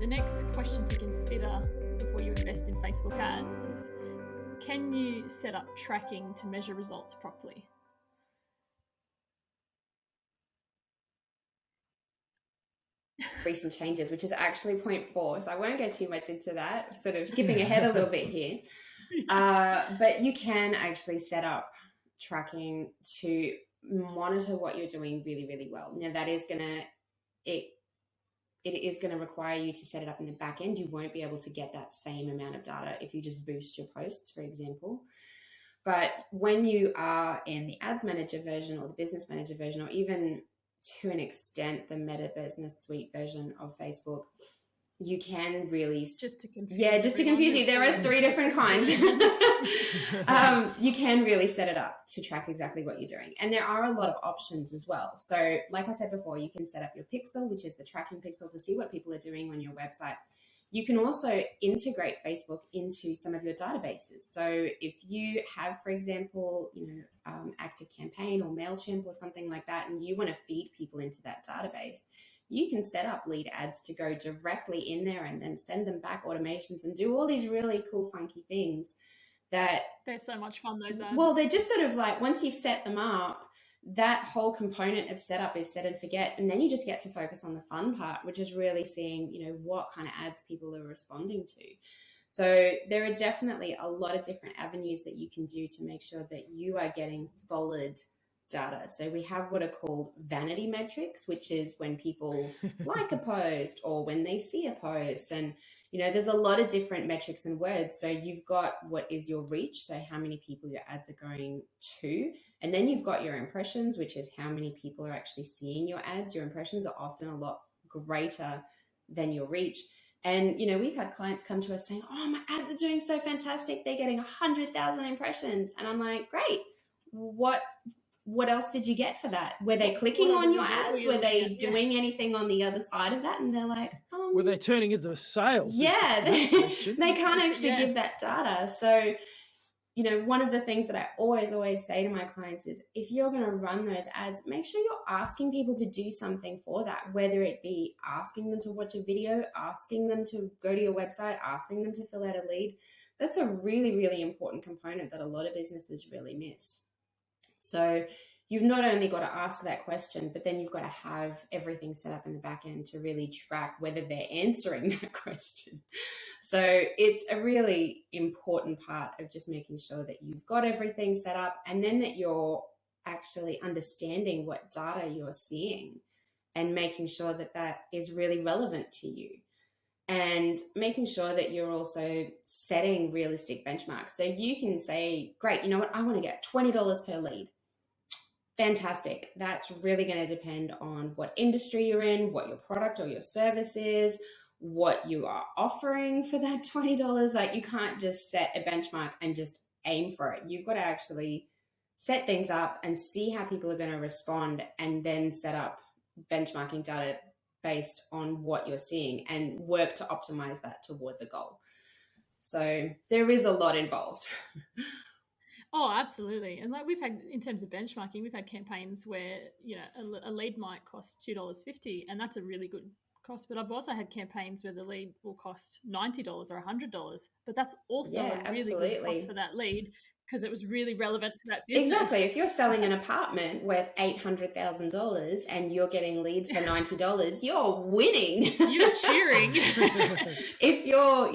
The next question to consider before you invest in Facebook ads is, can you set up tracking to measure results properly? Recent changes, which is actually point 4. So I won't go too much into that, sort of skipping ahead a little bit here. But you can actually set up tracking to monitor what you're doing really, really well. Now that is it is going to require you to set it up in the back end. You won't be able to get that same amount of data if you just boost your posts, for example. But when you are in the Ads Manager version or the Business Manager version, or even to an extent the Meta Business Suite version of Facebook, you can really just to confuse you. There are 3 different kinds. You can really set it up to track exactly what you're doing, and there are a lot of options as well. So like I said before, you can set up your pixel, which is the tracking pixel, to see what people are doing on your website. You can also integrate Facebook into some of your databases. So if you have, for example, Active Campaign or MailChimp or something like that, and you want to feed people into that database, you can set up lead ads to go directly in there and then send them back automations and do all these really cool, funky things that... They're so much fun, those ads. Well, they're just sort of like, once you've set them up, that whole component of setup is set and forget. And then you just get to focus on the fun part, which is really seeing, what kind of ads people are responding to. So there are definitely a lot of different avenues that you can do to make sure that you are getting solid data. So we have what are called vanity metrics, which is when people like a post or when they see a post. And, there's a lot of different metrics and words. So you've got what is your reach, so how many people your ads are going to. And then you've got your impressions, which is how many people are actually seeing your ads. Your impressions are often a lot greater than your reach. And, we've had clients come to us saying, oh, my ads are doing so fantastic. They're getting 100,000 impressions. And I'm like, great. What else did you get for that? Were they clicking on your ads? Were they doing anything on the other side of that? And they're like, were they turning into sales? Yeah, they can't actually give that data. So, one of the things that I always say to my clients is, if you're going to run those ads, make sure you're asking people to do something for that, whether it be asking them to watch a video, asking them to go to your website, asking them to fill out a lead. That's a really, really important component that a lot of businesses really miss. So you've not only got to ask that question, but then you've got to have everything set up in the back end to really track whether they're answering that question. So it's a really important part of just making sure that you've got everything set up, and then that you're actually understanding what data you're seeing and making sure that that is really relevant to you. And making sure that you're also setting realistic benchmarks. So you can say, great, you know what, I want to get $20 per lead. Fantastic. That's really going to depend on what industry you're in, what your product or your service is, what you are offering for that $20. Like, you can't just set a benchmark and just aim for it. You've got to actually set things up and see how people are going to respond, and then set up benchmarking data based on what you're seeing and work to optimize that towards a goal. So there is a lot involved. Oh, absolutely. And like we've had, in terms of benchmarking, we've had campaigns where, a lead might cost $2.50, and that's a really good cost. But I've also had campaigns where the lead will cost $90 or $100, but that's also a really good cost for that lead, because it was really relevant to that business. Exactly. If you're selling an apartment worth $800,000 and you're getting leads for $90, you're winning. You're cheering. If you're,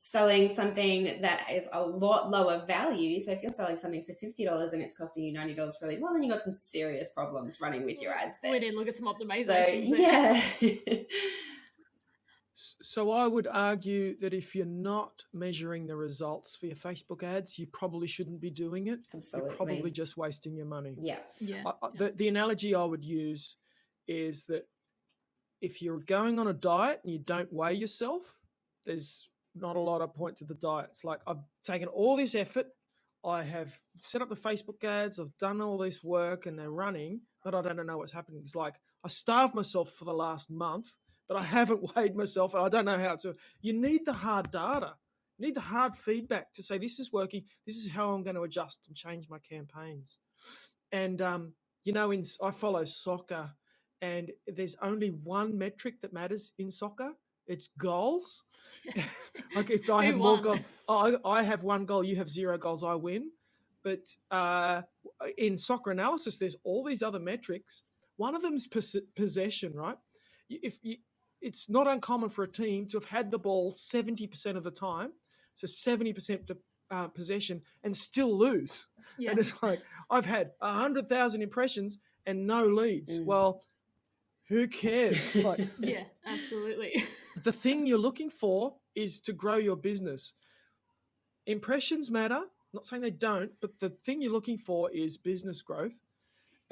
selling something that is a lot lower value, so if you're selling something for $50 and it's costing you $90 for a lead, well, then you've got some serious problems running with your ads there. We need to look at some optimizations. So, yeah. So I would argue that if you're not measuring the results for your Facebook ads, you probably shouldn't be doing it. Absolutely. You're probably just wasting your money. Yeah. The analogy I would use is that if you're going on a diet and you don't weigh yourself, there's not a lot of point to the diet. It's like, I've taken all this effort, I have set up the Facebook ads, I've done all this work and they're running, but I don't know what's happening. It's like, I starved myself for the last month, but I haven't weighed myself. I don't know how to. You need the hard data. You need the hard feedback to say, this is working. This is how I'm going to adjust and change my campaigns. And, I follow soccer, and there's only one metric that matters in soccer, It's goals. Yes. Like if I Who have more won? goals, I have 1 goal, you have 0 goals, I win. But in soccer analysis, there's all these other metrics. One of them is possession, right? It's not uncommon for a team to have had the ball 70% of the time, so 70% possession, and still lose. Yeah. And it's like, I've had 100,000 impressions and no leads. Well, who cares? Like, Yeah, absolutely. the thing you're looking for is to grow your business. Impressions matter. Not saying they don't, but the thing you're looking for is business growth.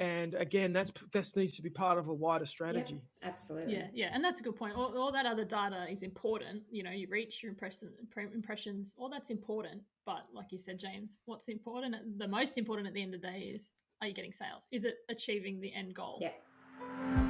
And again, that needs to be part of a wider strategy. Yep, absolutely. Yeah, and that's a good point. All that other data is important. You know, you reach your impressions, all that's important. But like you said, James, what's important? The most important at the end of the day is, are you getting sales? Is it achieving the end goal? Yep.